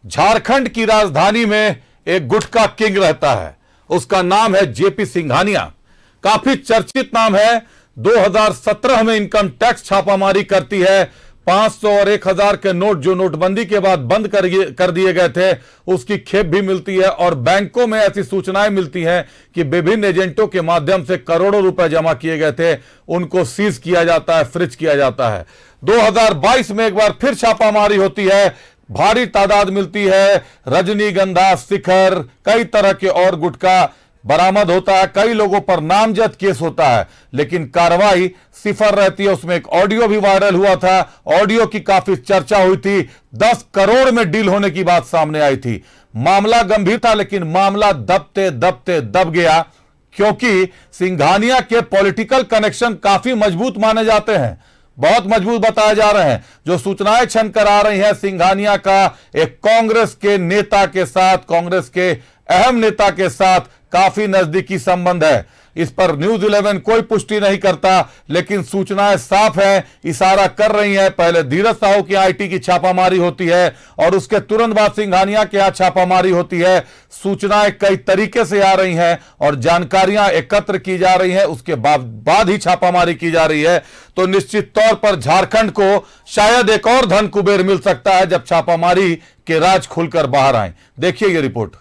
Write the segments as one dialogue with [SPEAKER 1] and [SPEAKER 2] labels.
[SPEAKER 1] झारखंड की राजधानी में एक गुटखा किंग रहता है। उसका नाम है जेपी सिंघानिया। काफी चर्चित नाम है। 2017 में इनकम टैक्स छापामारी करती है। 500 और 1000 के नोट जो नोटबंदी के बाद बंद कर दिए गए थे, उसकी खेप भी मिलती है और बैंकों में ऐसी सूचनाएं मिलती हैं कि विभिन्न एजेंटों के माध्यम से करोड़ों रुपए जमा किए गए थे, उनको सीज किया जाता है, फ्रिज किया जाता है। 2022 में एक बार फिर छापामारी होती है। भारी तादाद मिलती है, रजनीगंधा, शिखर, कई तरह के और गुटखा बरामद होता है। कई लोगों पर नामजद केस होता है, लेकिन कार्रवाई सिफर रहती है। उसमें एक ऑडियो भी वायरल हुआ था। ऑडियो की काफी चर्चा हुई थी। 10 करोड़ में डील होने की बात सामने आई थी। मामला गंभीर था, लेकिन मामला दबते दबते दब गया, क्योंकि सिंघानिया के पॉलिटिकल कनेक्शन काफी मजबूत माने जाते हैं, बहुत मजबूत बताए जा रहे हैं। जो सूचनाएं छन कर आ रही हैं, सिंघानिया का एक कांग्रेस के नेता के साथ, कांग्रेस के अहम नेता के साथ काफी नजदीकी संबंध है। इस पर न्यूज 11 कोई पुष्टि नहीं करता, लेकिन सूचनाएं साफ है, इशारा कर रही हैं। पहले धीरज साहू की आईटी की छापामारी होती है और उसके तुरंत बाद सिंघानिया के यहां छापामारी होती है। सूचनाएं कई तरीके से आ रही हैं और जानकारियां एकत्र की जा रही हैं, उसके बाद ही छापामारी की जा रही है। तो निश्चित तौर पर झारखंड को शायद एक और धन कुबेर मिल सकता है जब छापामारी के राज खुलकर बाहर आए। देखिए ये रिपोर्ट।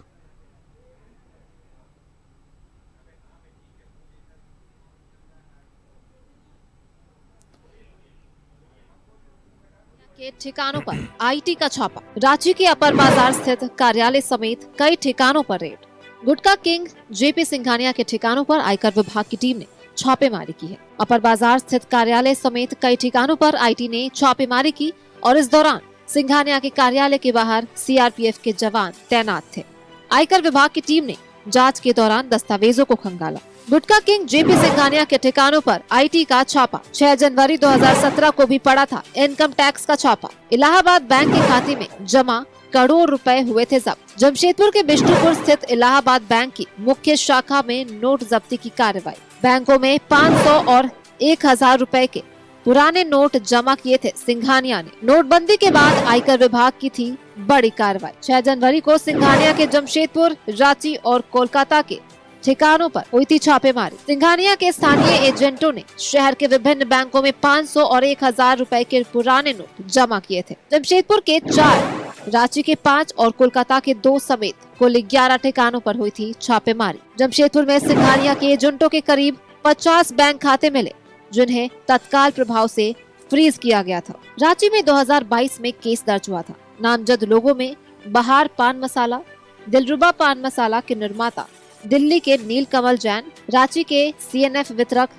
[SPEAKER 2] के ठिकानों पर आईटी का छापा। रांची के अपर बाजार स्थित कार्यालय समेत कई ठिकानों पर रेड। गुटखा किंग जेपी सिंघानिया के ठिकानों पर आयकर विभाग की टीम ने छापेमारी की है। अपर बाजार स्थित कार्यालय समेत कई ठिकानों पर आईटी ने छापेमारी की और इस दौरान सिंघानिया के कार्यालय के बाहर सीआरपीएफ के जवान तैनात थे। आयकर विभाग की टीम ने जाँच के दौरान दस्तावेजों को खंगाला। गुटखा किंग जेपी सिंघानिया के ठिकानों पर आईटी का छापा। 6 जनवरी 2017 को भी पड़ा था इनकम टैक्स का छापा। इलाहाबाद बैंक के खाते में जमा करोड़ रुपए हुए थे जब्त। जमशेदपुर के बिष्टुपुर स्थित इलाहाबाद बैंक की मुख्य शाखा में नोट जब्ती की कार्रवाई। बैंकों में 500 और 1000 रुपए के पुराने नोट जमा किए थे सिंघानिया ने। नोटबंदी के बाद आयकर विभाग की थी बड़ी कार्रवाई। 6 जनवरी को सिंघानिया के जमशेदपुर, रांची और कोलकाता के ठिकानों पर हुई थी छापेमारी। सिंघानिया के स्थानीय एजेंटों ने शहर के विभिन्न बैंकों में 500 और 1000 रुपए के पुराने नोट जमा किए थे। जमशेदपुर के 4, रांची के 5 और कोलकाता के 2 समेत कुल 11 ठिकानों पर हुई थी छापेमारी। जमशेदपुर में सिंघानिया के एजेंटों के करीब 50 बैंक खाते मिले, जिन्हें तत्काल प्रभाव से फ्रीज किया गया था। रांची में 2022 में केस दर्ज हुआ था। नामजद लोगों में बहार पान मसाला, दिलरुबा पान मसाला के निर्माता दिल्ली के नीलकमल जैन, रांची के सीएनएफ वितरक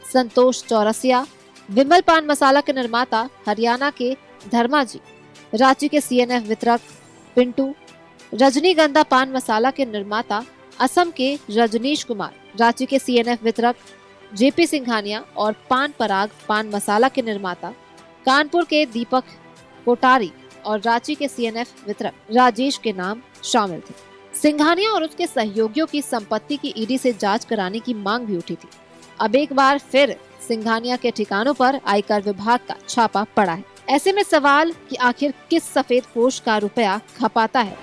[SPEAKER 2] संतोष चौरसिया, विमल पान मसाला के निर्माता हरियाणा के धर्माजी, रांची के सीएनएफ वितरक पिंटू, रजनीगंधा पान मसाला के निर्माता असम के रजनीश कुमार, रांची के सीएनएफ वितरक जेपी सिंघानिया और पान पराग पान मसाला के निर्माता कानपुर के दीपक कोटारी और रांची के सीएनएफ वितरक राजेश के नाम शामिल थे। सिंघानिया और उसके सहयोगियों की संपत्ति की ईडी से जांच कराने की मांग भी उठी थी। अब एक बार फिर सिंघानिया के ठिकानों पर आयकर विभाग का छापा पड़ा है। ऐसे में सवाल कि आखिर किस सफेद पोश का रुपया खपाता है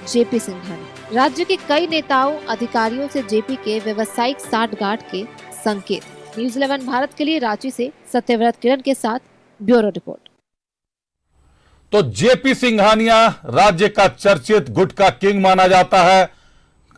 [SPEAKER 2] जेपी सिंघानिया। राज्य के कई नेताओं, अधिकारियों से जेपी के व्यवसायिक साठगांठ के संकेत। न्यूज 11 भारत के लिए रांची से सत्यव्रत किरण के साथ ब्यूरो रिपोर्ट।
[SPEAKER 1] तो जेपी सिंघानिया राज्य का चर्चित गुटखा किंग माना जाता है।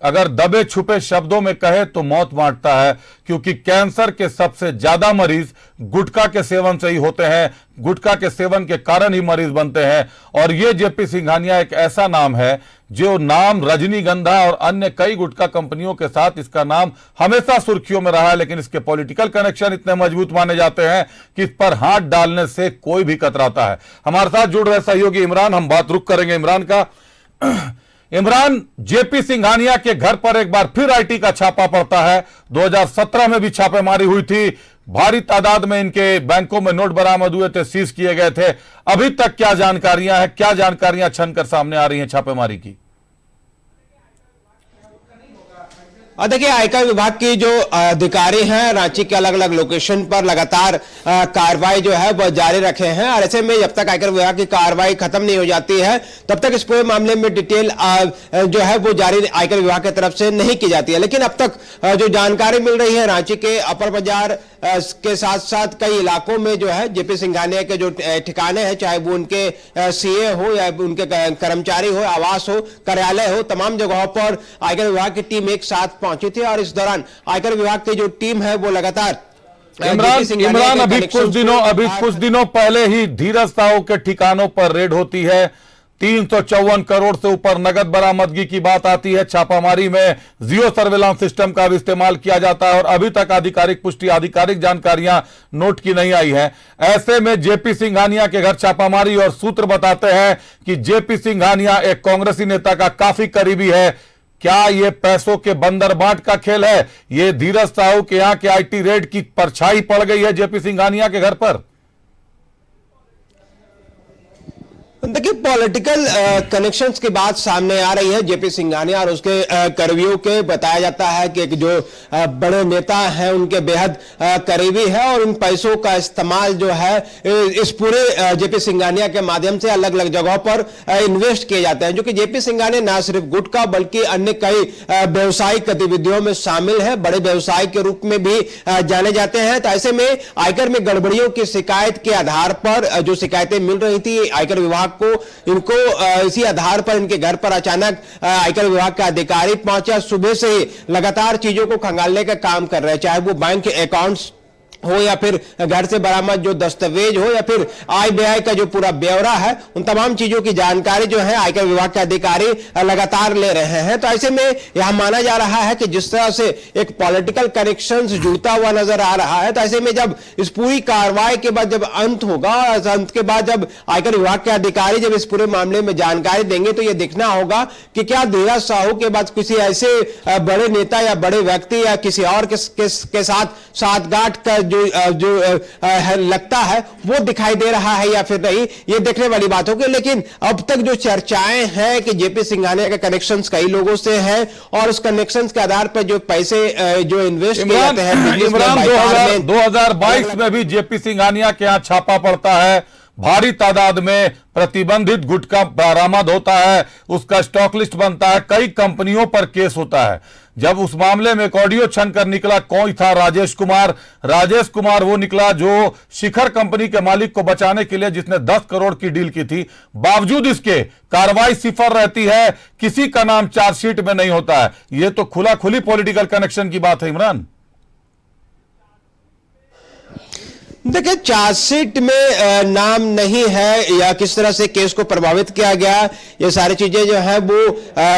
[SPEAKER 1] अगर दबे छुपे शब्दों में कहे तो मौत बांटता है, क्योंकि कैंसर के सबसे ज्यादा मरीज गुटखा के सेवन से ही होते हैं। गुटखा के सेवन के कारण ही मरीज बनते हैं। और ये जेपी सिंघानिया एक ऐसा नाम है जो नाम रजनीगंधा और अन्य कई गुटखा कंपनियों के साथ इसका नाम हमेशा सुर्खियों में रहा है, लेकिन इसके पॉलिटिकल कनेक्शन इतने मजबूत माने जाते हैं कि इस पर हाथ डालने से कोई भी कतराता है। हमारे साथ जुड़ रहे सहयोगी इमरान, हम बात रुक करेंगे इमरान का। इमरान, जेपी सिंघानिया के घर पर एक बार फिर आईटी का छापा पड़ता है। 2017 में भी छापेमारी हुई थी। भारी तादाद में इनके बैंकों में नोट बरामद हुए थे, सीज किए गए थे। अभी तक क्या जानकारियां हैं, क्या जानकारियां छनकर सामने आ रही हैं छापेमारी की?
[SPEAKER 3] और देखिए, आयकर विभाग की जो अधिकारी हैं रांची के अलग अलग लोकेशन पर लगातार कार्रवाई जो है वह जारी रखे हैं। और ऐसे में जब तक आयकर विभाग की कार्रवाई खत्म नहीं हो जाती है तब तक इस पूरे मामले में डिटेल जो है वो जारी आयकर विभाग की तरफ से नहीं की जाती है। लेकिन अब तक जो जानकारी मिल रही है रांची के अपर बाजार के साथ साथ कई इलाकों में जो है जेपी सिंघानिया के जो ठिकाने हैं, चाहे वो उनके सीए हो या उनके कर्मचारी हो, आवास हो, कार्यालय हो, तमाम जगहों पर आयकर विभाग की टीम एक साथ पहुंची थी। और इस दौरान आयकर विभाग की जो टीम है वो लगातार
[SPEAKER 1] इमरान अभी कुछ दिनों पहले ही धीरज साहू के ठिकानों पर रेड होती है। 354 करोड़ से ऊपर नगद बरामदगी की बात आती है। छापामारी में जियो सर्विलांस सिस्टम का भी इस्तेमाल किया जाता है और अभी तक आधिकारिक पुष्टि, आधिकारिक जानकारियां नोट की नहीं आई है। ऐसे में जेपी सिंघानिया के घर छापामारी और सूत्र बताते हैं कि जेपी सिंघानिया एक कांग्रेसी नेता का काफी करीबी है। क्या ये पैसों के बंदर बांट का खेल है? ये धीरज साहू के यहां के आईटी रेड की परछाई पड़ गई है जेपी सिंघानिया के घर पर।
[SPEAKER 3] देखिए, पॉलिटिकल कनेक्शंस की बात सामने आ रही है जेपी सिंघानिया और उसके करीबियों के। बताया जाता है कि जो बड़े नेता हैं उनके बेहद करीबी है और उन पैसों का इस्तेमाल जो है इस पूरे जेपी सिंघानिया के माध्यम से अलग अलग जगहों पर इन्वेस्ट किए जाते हैं। जो कि जेपी सिंघानिया ना सिर्फ गुटखा बल्कि अन्य कई व्यवसायिक गतिविधियों में शामिल है, बड़े व्यवसाय के रूप में भी जाने जाते हैं। तो ऐसे में आयकर में गड़बड़ियों की शिकायत के आधार पर जो शिकायतें मिल रही थी आयकर विभाग को, इनको इसी आधार पर इनके घर पर अचानक आयकर विभाग का अधिकारी पहुंचा। सुबह से ही लगातार चीजों को खंगालने का काम कर रहे हैं, चाहे वो बैंक अकाउंट्स हो या फिर घर से बरामद जो दस्तावेज हो या फिर आय व्यय का जो पूरा ब्यौरा है, उन तमाम चीजों की जानकारी जो है आयकर विभाग के अधिकारी लगातार ले रहे हैं। तो ऐसे में यह माना जा रहा है कि जिस तरह से एक पॉलिटिकल कनेक्शन जुड़ता हुआ नजर आ रहा है, तो ऐसे में जब इस पूरी कार्रवाई के बाद जब अंत होगा, अंत के बाद जब आयकर विभाग के अधिकारी जब इस पूरे मामले में जानकारी देंगे तो यह देखना होगा कि क्या धीरज साहू के बाद किसी ऐसे बड़े नेता या बड़े व्यक्ति या किसी और के साथ साठगांठ का जो लगता है वो दिखाई दे रहा है या फिर नहीं, ये देखने वाली बात होगी। लेकिन अब तक जो चर्चाएं हैं कि जेपी सिंघानिया के कनेक्शंस कई लोगों से हैं और उस कनेक्शंस के आधार पर जो पैसे जो इन्वेस्ट किए जाते हैं।
[SPEAKER 1] इमरान 2022 में भी जेपी सिंघानिया के यहां छापा पड़ता है, भारी तादाद में प्रतिबंधित गुटखा बरामद होता है, उसका स्टॉक लिस्ट बनता है, कई कंपनियों पर केस होता है। जब उस मामले में एक ऑडियो छन कर निकला, कौन था? राजेश कुमार वो निकला जो शिखर कंपनी के मालिक को बचाने के लिए जिसने 10 करोड़ की डील की थी। बावजूद इसके कार्रवाई सिफर रहती है, किसी का नाम चार्जशीट में नहीं होता है। यह तो खुला खुली पॉलिटिकल कनेक्शन की बात है इमरान।
[SPEAKER 3] देखिए, चार्जशीट में नाम नहीं है या किस तरह से केस को प्रभावित किया गया, ये सारी चीजें जो है वो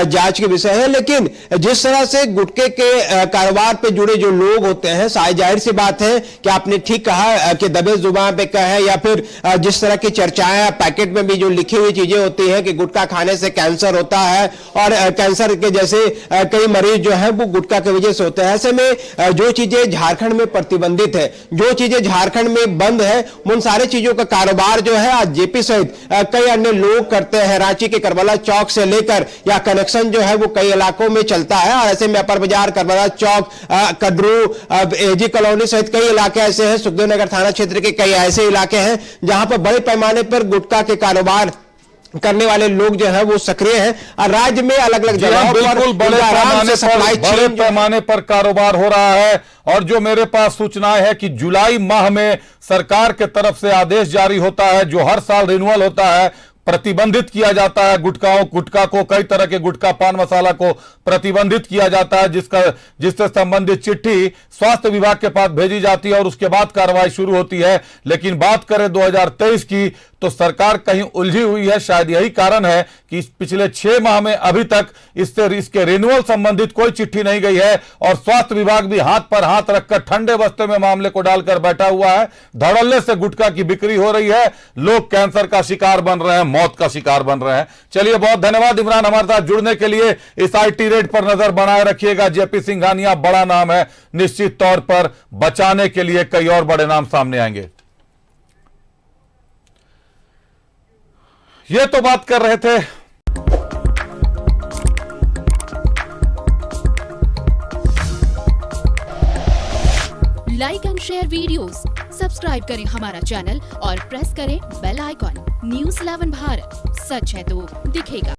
[SPEAKER 3] जांच के विषय है। लेकिन जिस तरह से गुटखे के कारोबार पे जुड़े जो लोग होते हैं, जाहिर सी बात है कि आपने ठीक कहा कि दबे जुबान पे कहे या फिर जिस तरह की चर्चाएं पैकेट में भी जो लिखी हुई चीजें होती हैं कि गुटखा खाने से कैंसर होता है और कैंसर के जैसे कई मरीज जो है वो गुटखा की वजह से होते हैं। ऐसे में जो चीजें झारखंड में प्रतिबंधित है, जो चीजें झारखंड में बंद है, उन सारी चीजों का कारोबार जो है आज जेपी सहित कई अन्य लोग करते हैं। रांची के करबला चौक से लेकर या कनेक्शन जो है वो कई इलाकों में चलता है और ऐसे में अपर बाजार, करबला चौक, कदरू, एजी कॉलोनी सहित कई इलाके ऐसे हैं, सुखदेव नगर थाना क्षेत्र के कई ऐसे इलाके हैं जहां पर बड़े पैमाने पर गुटखा के कारोबार करने वाले लोग जो है वो सक्रिय हैं और राज्य में अलग अलग जगहों पर
[SPEAKER 1] बड़े पैमाने पर कारोबार हो रहा है। और जो मेरे पास सूचनाएं है कि जुलाई माह में सरकार के तरफ से आदेश जारी होता है, जो हर साल रिन्यूअल होता है, प्रतिबंधित किया जाता है गुटखा को, कई तरह के गुटखा, पान मसाला को प्रतिबंधित किया जाता है, जिससे संबंधित चिट्ठी स्वास्थ्य विभाग के पास भेजी जाती है और उसके बाद कार्रवाई शुरू होती है। लेकिन बात करें 2023 की तो सरकार कहीं उलझी हुई है। शायद यही कारण है कि पिछले 6 माह में अभी तक इसके रिन्यूअल संबंधित कोई चिट्ठी नहीं गई है और स्वास्थ्य विभाग भी हाथ पर हाथ रखकर ठंडे बस्ते में मामले को डालकर बैठा हुआ है। धड़ल्ले से गुटखा की बिक्री हो रही है, लोग कैंसर का शिकार बन रहे हैं, मौत का शिकार बन रहे हैं। चलिए, बहुत धन्यवाद इमरान हमारे साथ जुड़ने के लिए। इस आईटी रेड पर नजर बनाए रखिएगा। जेपी सिंघानिया बड़ा नाम है, निश्चित तौर पर बचाने के लिए कई और बड़े नाम सामने आएंगे। ये तो बात कर रहे थे
[SPEAKER 4] शेयर वीडियोस, सब्सक्राइब करें हमारा चैनल और प्रेस करें बेल आइकॉन। News 11 भारत, सच है तो दिखेगा।